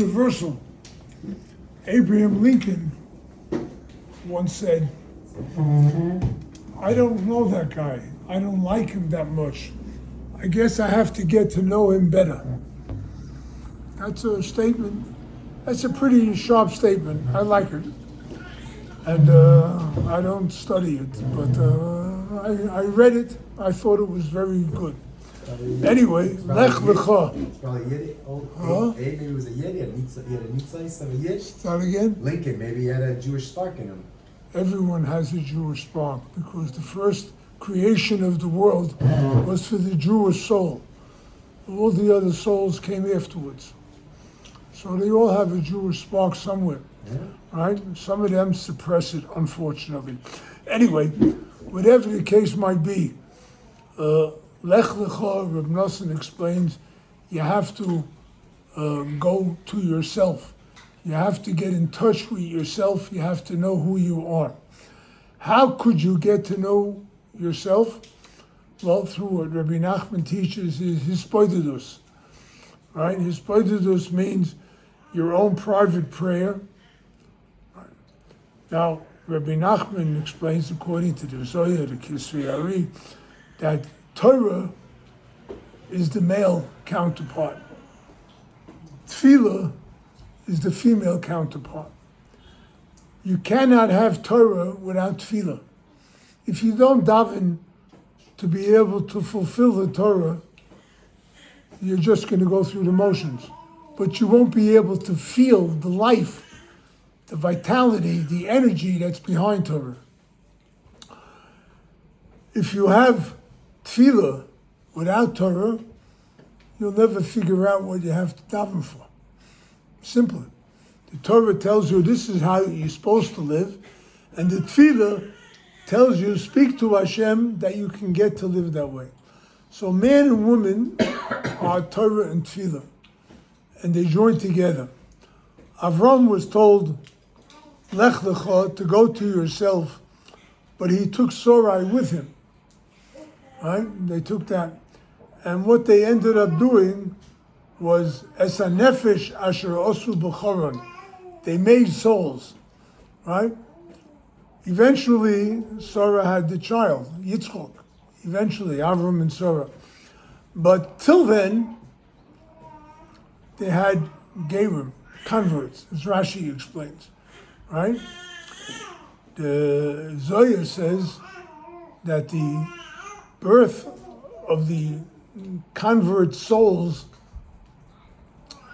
Universal. Abraham Lincoln once said, I don't know that guy. I don't like him that much. I guess I have to get to know him better. That's a statement. That's a pretty sharp statement. I like it. And I don't study it, but I read it. I thought it was very good. Anyway, Lech Lecha. Maybe he was a Yid, he had a Nitzais of a Yid. Start again? Lincoln, maybe he had a Jewish spark in him. Everyone has a Jewish spark because the first creation of the world was for the Jewish soul. All the other souls came afterwards. So they all have a Jewish spark somewhere, right? Some of them suppress it, unfortunately. Anyway, whatever the case might be, Lech Lecha, Reb Nosson explains, you have to go to yourself. You have to get in touch with yourself. You have to know who you are. How could you get to know yourself? Well, through what Rabbi Nachman teaches is hispoidedus. Right? Hispoidedus means your own private prayer. Right. Now, Rabbi Nachman explains, according to the Zohar, the Kisvei Ari, that Torah is the male counterpart. Tefillah is the female counterpart. You cannot have Torah without Tefillah. If you don't daven to be able to fulfill the Torah, you're just going to go through the motions. But you won't be able to feel the life, the vitality, the energy that's behind Torah. If you have Tefillah without Torah, you'll never figure out what you have to daven for. Simple. The Torah tells you this is how you're supposed to live, and the Tefillah tells you, speak to Hashem, that you can get to live that way. So man and woman are Torah and Tefillah, and they join together. Avram was told, Lech Lecha, to go to yourself, but he took Sarai with him. Right? They took that. And what they ended up doing was Esa Nefesh Asher Osu B'choron. They made souls, right? Eventually, Sarah had the child, Yitzchok. Eventually, Avram and Sarah. But till then, they had Gerim, converts, as Rashi explains, right? The Zohar says that the birth of the convert souls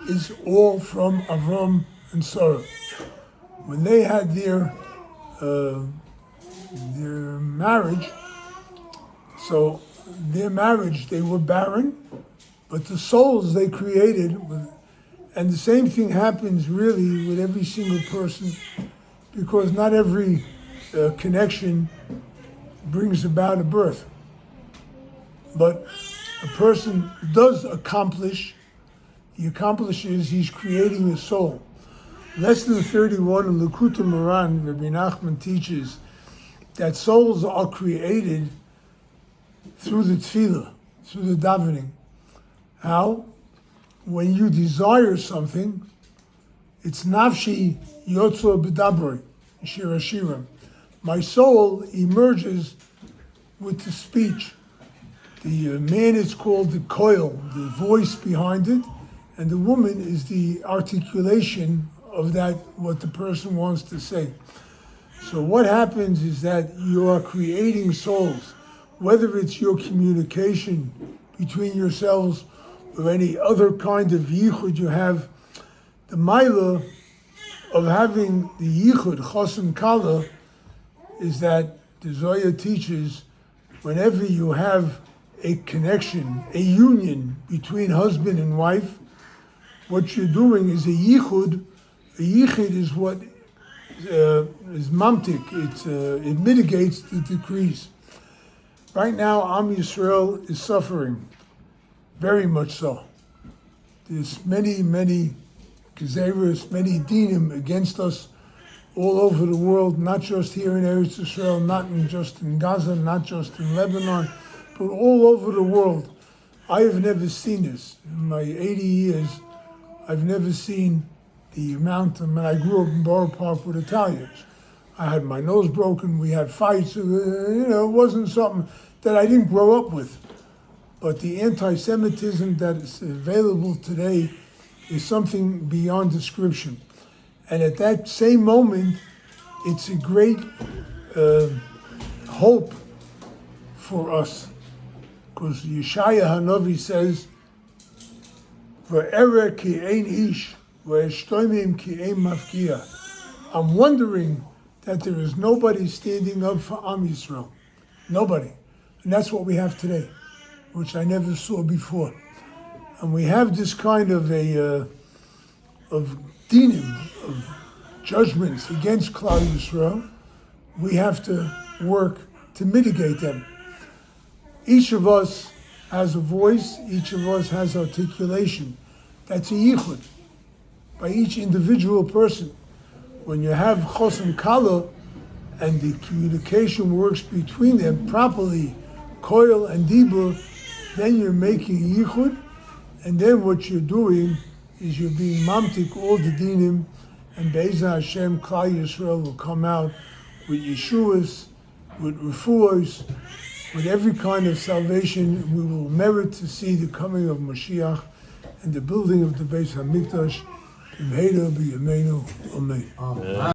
is all from Avram and Sarah. When they had their marriage, so their marriage, they were barren, but the souls they created, and the same thing happens really with every single person, because not every connection brings about a birth. But a person does accomplish, he accomplishes, he's creating a soul. Lesson 31 in Likutei Moharan, Rabbi Nachman teaches that souls are created through the tefillah, through the davening. How? When you desire something, it's nafshi yotzo b'dabroi, shir hashirim. My soul emerges with the speech. The man is called the koil, the voice behind it, and the woman is the articulation of that, what the person wants to say. So what happens is that you are creating souls, whether it's your communication between yourselves or any other kind of yichud you have. The maila of having the yichud, chos and kala, is that the Zohar teaches whenever you have a connection, a union between husband and wife, what you're doing is a yichud. A yichud is what is mamtik. It mitigates the decrease. Right now, Am Yisrael is suffering, very much so. There's many gezeros, many dinim against us all over the world, not just here in Eretz Yisrael, not just in Gaza, not just in Lebanon, but all over the world. I have never seen this. In my 80 years, I've never seen the amount of, when I grew up in Borough Park with Italians. I had my nose broken, we had fights, it wasn't something that I didn't grow up with. But the anti-Semitism that is available today is something beyond description. And at that same moment, it's a great hope for us. Because Yeshaya Hanavi says, "Ve'ere ki ein ish, ve'eshtoimim ki ein mafkia." I'm wondering that there is nobody standing up for Am Yisrael. Nobody. And that's what we have today, which I never saw before. And we have this kind of of dinim, of judgments against Klal Yisrael. We have to work to mitigate them. Each of us has a voice, each of us has articulation. That's a yichud by each individual person. When you have chos and kala and the communication works between them properly, koil and dibur, then you're making a yichud, and then what you're doing is you're being mamtik all the dinim, and Be'ezah Hashem, Klal Yisrael will come out with Yeshuas, with refuahs, with every kind of salvation. We will merit to see the coming of Mashiach and the building of the Beis HaMikdash. Amen.